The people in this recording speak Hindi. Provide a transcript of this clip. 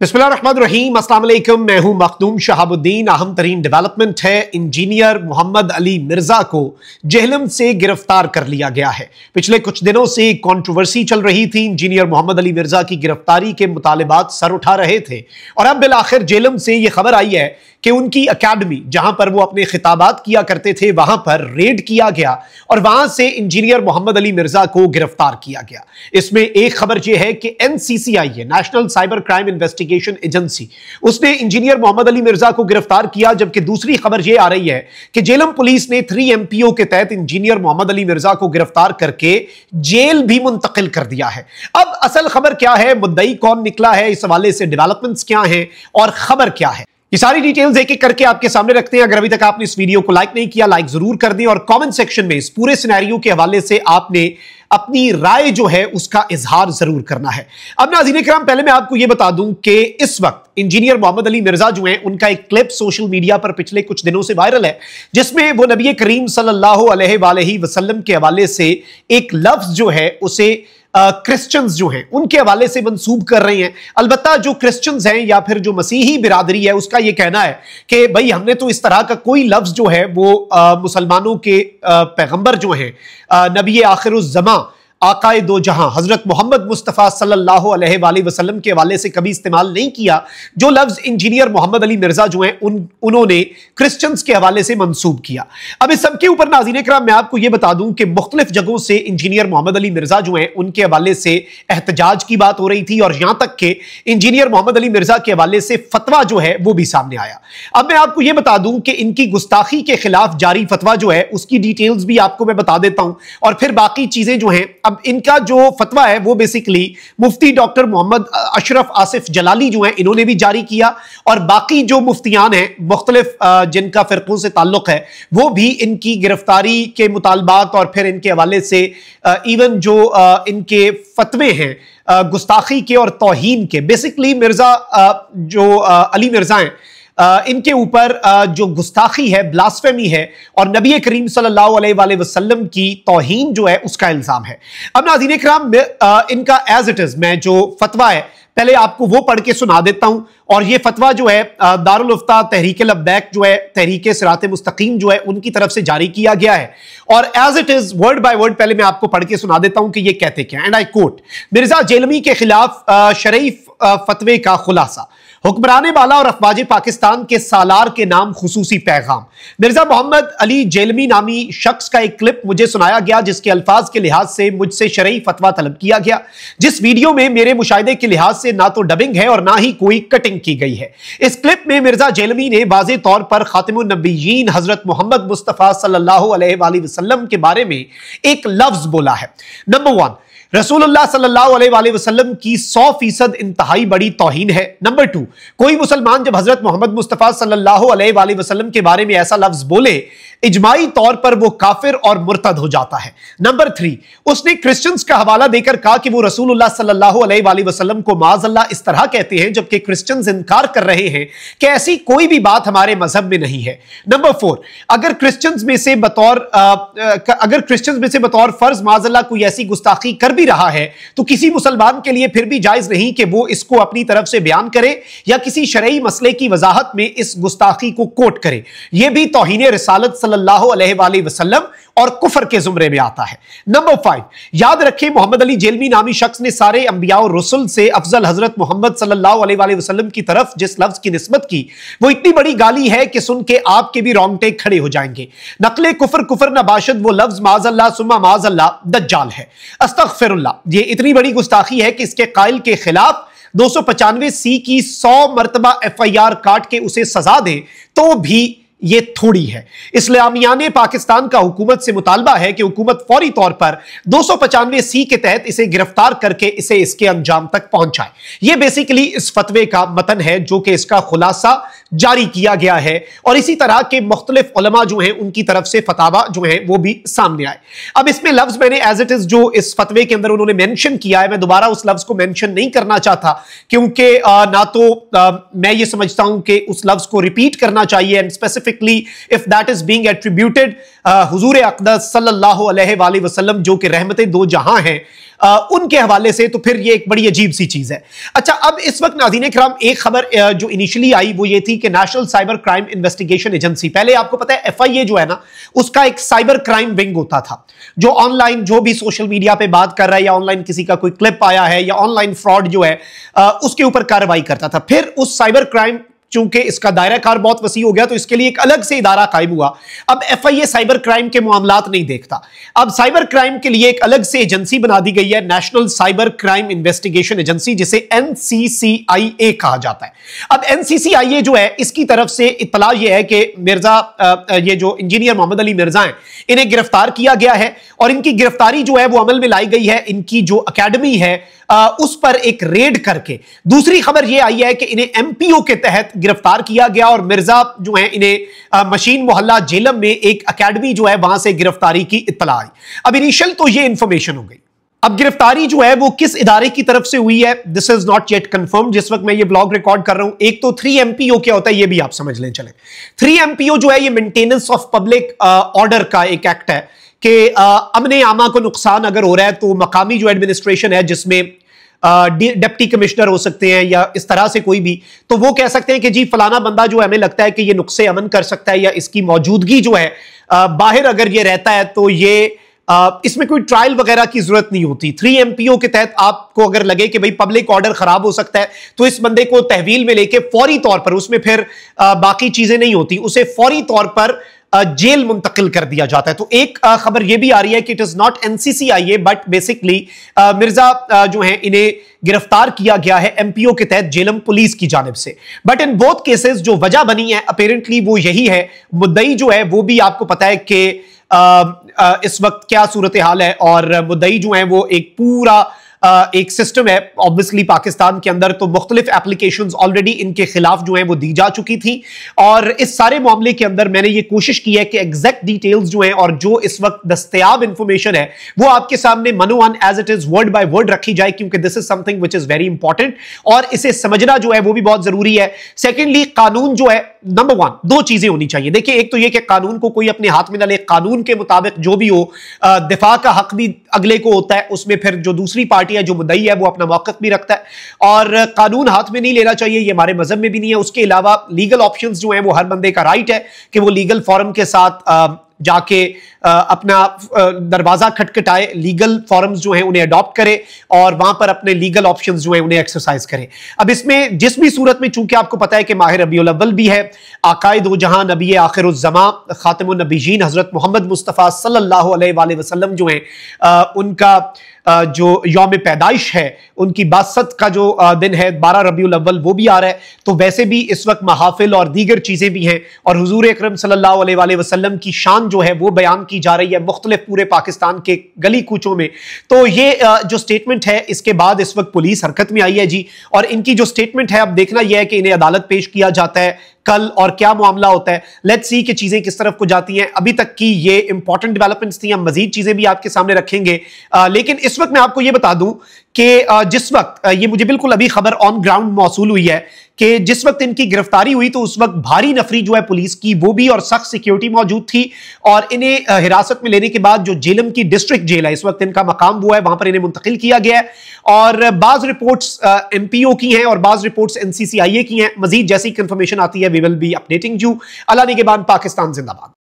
बिस्मिल्लाहिर्रहमानिर्रहीम, अस्सलाम वालेकुम। मैं हूं मखदूम शहाबुद्दीन। अहम तरीन डेवलपमेंट है, इंजीनियर मोहम्मद अली मिर्जा को जेहलम से गिरफ्तार कर लिया गया है। पिछले कुछ दिनों से कंट्रोवर्सी चल रही थी। इंजीनियर मोहम्मद अली मिर्जा की गिरफ्तारी के मुतालिबात सर उठा रहे थे और अब बिलाखिर जेहलम से यह खबर आई है कि उनकी अकेडमी, जहां पर वो अपने खिताबात किया करते थे, वहां पर रेड किया गया और वहां से इंजीनियर मोहम्मद अली मिर्जा को गिरफ्तार किया गया। इसमें एक खबर यह है कि एनसीसीआई है, national cyber crime investigation agency, उसने इंजीनियर मोहम्मद अली मिर्जा को गिरफ्तार किया। जबकि दूसरी खबर यह आ रही है कि जेहलम पुलिस ने 3MPO के तहत इंजीनियर मोहम्मद अली मिर्जा को गिरफ्तार करके जेल भी मुंतकिल कर दिया है। अब असल खबर क्या है, मुद्दई कौन निकला है, इस हवाले से डेवलपमेंट्स क्या हैं और खबर क्या है, ये सारी डिटेल्स एक एक करके आपके सामने रखते हैं। अगर अभी तक आपने इस वीडियो को लाइक नहीं किया, लाइक जरूर कर दें और कमेंट सेक्शन में इस पूरे सिनेरियो के हवाले से आपने अपनी राय जो है उसका इजहार जरूर करना है। अब नाज़रीन इकराम, पहले मैं आपको यह बता दूं कि इस वक्त इंजीनियर मोहम्मद अली मिर्जा जो हैं, उनका एक क्लिप सोशल मीडिया पर पिछले कुछ दिनों से वायरल है, जिसमें वो नबी करीम सल्लल्लाहु अलैहि वसल्लम के हवाले से एक लफ्ज जो है उसे क्रिश्चियंस जो हैं उनके हवाले से मंसूब कर रहे हैं। अलबत्ता जो क्रिश्चियंस हैं या फिर जो मसीही बिरादरी है, उसका यह कहना है कि भाई हमने तो इस तरह का कोई लफ्ज जो है वो मुसलमानों के पैगंबर जो हैं, नबी आखिरुज़्ज़मा आकाए दो जहां हजरत मोहम्मद मुस्तफ़ा सल्लल्लाहु अलैहि वसल्लम के हवाले से कभी इस्तेमाल नहीं किया। जो लफ्ज इंजीनियर मोहम्मद अली मिर्जा जो हैं उन्होंने क्रिश्चियंस के हवाले से मंसूब किया। अब इस सबके ऊपर नाज़रीन इकराम मैं आपको यह बता दूं कि मुख्तलिफ जगहों से इंजीनियर मोहम्मद अली मिर्जा जो हैं उनके हवाले से एहतजाज की बात हो रही थी और यहां तक कि इंजीनियर मोहम्मद अली मिर्जा के हवाले से फतवा जो है वो भी सामने आया। अब मैं आपको यह बता दूं कि इनकी गुस्ताखी के खिलाफ जारी फतवा जो है उसकी डिटेल्स भी आपको मैं बता देता हूं और फिर बाकी चीजें जो हैं, अब इनका जो फतवा है वो बेसिकली मुफ्ती डॉक्टर मोहम्मद अशरफ आसिफ जलाली जो हैं इन्होंने भी जारी किया और बाकी जो मुफ्तियान हैं मुख्तलिफ जिनका फिरकों से ताल्लुक है वो भी इनकी गिरफ्तारी के मुतालबात और फिर इनके हवाले से इवन जो इनके फतवे हैं गुस्ताखी के और तौहीन के, बेसिकली मिर्जा जो अली मिर्जा हैं इनके ऊपर जो गुस्ताखी है, ब्लास्फेमी है और नबी करीम सल्लल्लाहु अलैहि वसल्लम की तौहीन जो है उसका इल्जाम है। अब नाज़रीन इकराम, इनका एज इट इज मैं जो फतवा है पहले आपको वो पढ़ के सुना देता हूं और ये फतवा जो है दारुल इफ्ता तहरीक लब्बैक जो है, तहरीक सिरात मुस्तकीम जो है, उनकी तरफ से जारी किया गया है और as it is word by word पहले मैं आपको पढ़ के सुना देता हूं कि ये कहते क्या। And I quote, Mirza Zalmi के खिलाफ शरई फतवे का खुलासा, हुक्मरान बाला और अफवाज पाकिस्तान के सालार के नाम खुसूसी पैगाम। मिर्जा मोहम्मद अली जेलमी नामी शख्स का एक क्लिप मुझे सुनाया गया जिसके अल्फाज के लिहाज से मुझसे शरई फतवा तलब किया गया, जिस वीडियो में मेरे मुशाहिदे के लिहाज से ना तो डबिंग है और ना ही कोई कटिंग की गई है। इस क्लिप में मिर्जा जेलमी ने वाज़े तौर पर खातिमुन नबीयीन हजरत मोहम्मद मुस्तफ़ा सल्लल्लाहु अलैहि वसल्लम के बारे में एक लफ्ज बोला है। नंबर 1, रसूलुल्लाह सल्लल्लाहु अलैहि वसल्लम की 100% इंतहाई बड़ी तौहीन है। नंबर 2, कोई मुसलमान जब हजरत मोहम्मद मुस्तफ़ा सल्लल्लाहु अलैहि वसल्लम के बारे में ऐसा लफ्ज बोले, इजमाई तौर पर वो काफिर और मुर्तद हो जाता है। नंबर 3, उसने क्रिश्चियंस का हवाला देकर कहा कि वो रसूलुल्लाह सल्लल्लाहु अलैहि वसल्लम को माज़अल्लाह इस तरह कहते हैं, जबकि क्रिश्चियंस इनकार कर रहे हैं कि ऐसी कोई भी बात हमारे मजहब में नहीं है। नंबर 4, अगर क्रिश्चियंस में से बतौर फर्ज माज़अल्लाह कोई ऐसी गुस्ताखी कर भी रहा है तो किसी मुसलमान के लिए फिर भी जायज नहीं कि वो इसको अपनी तरफ से बयान करे या किसी शरई मसले की वजाहत में इस गुस्ताखी को कोट करे। यह भी तौहीन रिसालत सल्लल्लाहु अलैहि वसल्लम और कुफर के जुमरे में आता है। नंबर 5, याद रखें मोहम्मद अली जेलमी नामी शख्स ने सारे अंबिया और रसूल से अफजल हजरत मोहम्मद सल्लल्लाहु अलैहि वसल्लम की तरफ जिस लफ्ज की निस्बत की वो इतनी बड़ी गाली है कि सुन के आपके भी रोंगटे खड़े हो जाएंगे। नकले कुफर नबाशद वो लफ्ज माज़अल्लाह सुम्मा माज़अल्लाह दज्जाल है। अस्तगफिरुल्लाह, ये इतनी बड़ी गुस्ताखी है कि इसके कायल के खिलाफ 295C की 100 मरतबा FIR काट के उसे सजा दे तो भी ये थोड़ी है। इस्लामियाने पाकिस्तान का हुकूमत से मुतालबा है कि हुकूमत फौरी तौर पर 295C के तहत इसे गिरफ्तार करके इसे इसके अंजाम तक पहुंचाए। यह बेसिकली इस फतवे का मतन है जो कि इसका खुलासा जारी किया गया है और इसी तरह के मुख्तलिफ उलमा जो हैं उनकी तरफ से फतावा जो है वो भी सामने आए। अब इसमें लफ्ज मैंने एज इट इज जो इस फतवे के अंदर उन्होंने मेंशन किया है, मैं दोबारा उस लफ्ज को मेंशन नहीं करना चाहता क्योंकि ना तो मैं ये समझता हूं कि उस लफ्ज को रिपीट करना चाहिए and specifically if that is being attributed हुजूर अक़दस सल्लल्लाहु अलैहि वसल्लम जो कि रहमतें दो जहां हैं, उनके हवाले से, तो फिर ये एक बड़ी अजीब सी चीज है। अच्छा, अब इस वक्त नाज़रीन किराम एक खबर जो इनिशियली आई वो ये थी कि national cyber crime investigation agency, पहले आपको पता है FIA जो है ना, उसका एक साइबर क्राइम विंग होता था जो ऑनलाइन जो भी सोशल मीडिया पे बात कर रहा है या ऑनलाइन किसी का कोई क्लिप आया है या ऑनलाइन फ्रॉड जो है उसके ऊपर कार्रवाई करता था। फिर उस साइबर क्राइम, चूंकि इसका दायरा कार बहुत वसी हो गया, तो इसके लिए एक अलग से इदारा कायम हुआ। अब FIA साइबर क्राइम के मामलात नहीं देखता, अब साइबर क्राइम के लिए एक अलग से एजेंसी बना दी गई है, national cyber crime investigation agency, जिसे NCCIA कहा जाता है। अब NCCIA जो है, इसकी तरफ से इत्तला यह है कि मिर्जा, ये जो इंजीनियर मोहम्मद अली मिर्जा हैं, इन्हें गिरफ्तार किया गया है और इनकी गिरफ्तारी जो है वो अमल में लाई गई है। इनकी जो अकेडमी है उस पर एक रेड करके। दूसरी खबर यह आई है कि इन्हें MPO के तहत गिरफ्तार किया गया और मिर्जा जो है इन्हें मशीन मोहल्ला जेलम में एक अकेडमी जो है वहां से गिरफ्तारी की इत्तला आई। अब इनिशियल तो ये इंफॉर्मेशन हो गई। अब गिरफ्तारी जो है वो किस इदारे की तरफ से हुई है, this is not yet confirm जिस वक्त मैं ये ब्लॉग रिकॉर्ड कर रहा हूं। एक तो 3MPO क्या होता है ये भी आप समझ लें चले। 3MPO जो है ये मेंटेनेंस ऑफ पब्लिक ऑर्डर का एक एक्ट है कि अमने आमा को नुकसान अगर हो रहा है तो मकामी जो एडमिनिस्ट्रेशन है, जिसमें डिप्टी कमिश्नर हो सकते हैं या इस तरह से कोई भी, तो वो कह सकते हैं कि जी फलाना बंदा जो हमें लगता है कि ये नुक्से अमन कर सकता है या इसकी मौजूदगी जो है बाहर अगर ये रहता है तो ये इसमें कोई ट्रायल वगैरह की जरूरत नहीं होती। 3MPO के तहत आपको अगर लगे कि भाई पब्लिक ऑर्डर खराब हो सकता है तो इस बंदे को तहवील में लेके फौरी तौर पर, उसमें फिर बाकी चीजें नहीं होती, उसे फौरी तौर पर जेल मुंतकिल कर दिया जाता है। तो एक खबर यह भी आ रही है कि it is not NCCIA but basically Mirza जो है इन्हें गिरफ्तार किया गया है MPO के तहत जेलम पुलिस की जानिब से। बट इन बोथ केसेस जो वजह बनी है अपेरेंटली वो यही है, मुद्दई जो है वो भी आपको पता है कि इस वक्त क्या सूरत हाल है और मुद्दई जो है वो एक पूरा एक सिस्टम है ऑब्वियसली पाकिस्तान के अंदर, तो मुख्तलिफ एप्लीकेशंस ऑलरेडी इनके खिलाफ जो है वो दी जा चुकी थी। और इस सारे मामले के अंदर मैंने ये कोशिश की है कि एग्जैक्ट डिटेल्स जो है और जो इस वक्त दस्तयाब इंफॉर्मेशन है वो आपके सामने मनोवन as it is word by word रखी जाए, क्योंकि this is something which is very important और इसे समझना जो है वो भी बहुत जरूरी है। सेकेंडली, कानून जो है, नंबर वन, दो चीजें होनी चाहिए। देखिए, एक तो ये कि कानून को कोई अपने हाथ में ना ले, कानून के मुताबिक जो भी हो, दिफा का हक भी अगले को होता है, उसमें फिर जो दूसरी पार्टी है जो मुद्दई है वो अपना मौक़िफ़ भी रखता है और कानून हाथ में नहीं लेना चाहिए, ये हमारे मजहब में भी नहीं है। उसके अलावा लीगल ऑप्शंस जो हैं वो हर बंदे का राइट है कि वो लीगल फॉरम के साथ जाके अपना दरवाजा खटखटाए, लीगल फॉरम्स जो हैं उन्हें अडॉप्ट करे और वहां पर अपने लीगल ऑप्शंस जो हैं उन्हें एक्सरसाइज करे। अब इसमें जिस भी सूरत में, चूंकि आपको पता है कि माह रबीउल अव्वल भी है, आकाए दो जहां नबी आखिरुज़्ज़मा खातिमुन नबीयीन हजरत मोहम्मद मुस्तफ़ा सल्लल्लाहु अलैहि वसल्लम जो हैं उनका जो यौम पैदाइश है, उनकी बासत का जो दिन है 12 रबीउल अव्वल, वो भी आ रहा है। तो वैसे भी इस वक्त महाफिल और दीगर चीजें भी हैं और हुजूर अकरम सल्लल्लाहु अलैहि वसल्लम की शान जो है वो बयान की जा रही है मुख्तलिफ पूरे पाकिस्तान के गली कूचों में। तो ये जो स्टेटमेंट है, इसके बाद इस वक्त पुलिस हरकत में आई है जी, और इनकी जो स्टेटमेंट है अब देखना यह है कि इन्हें अदालत पेश किया जाता है कल और क्या मामला होता है। लेट्स सी कि चीजें किस तरफ को जाती हैं। अभी तक की ये इंपॉर्टेंट डेवलपमेंट्स थी, हम मजीद चीजें भी आपके सामने रखेंगे। लेकिन इस वक्त मैं आपको ये बता दूं कि जिस वक्त ये मुझे बिल्कुल अभी खबर ऑन ग्राउंड मौसूल हुई है कि जिस वक्त इनकी गिरफ्तारी हुई तो उस वक्त भारी नफरी जो है पुलिस की वो भी और सख्त सिक्योरिटी मौजूद थी और इन्हें हिरासत में लेने के बाद जो जेलम की डिस्ट्रिक्ट जेल है, इस वक्त इनका मकाम वो है, वहां पर इन्हें मुंतकिल किया गया है। और बाज रिपोर्ट्स MPO की हैं और बाज रिपोर्ट्स NCCIA की हैं। मजीद जैसी कंफर्मेशन आती है we will be updating you. अल्लाह निगहबान, पाकिस्तान जिंदाबाद।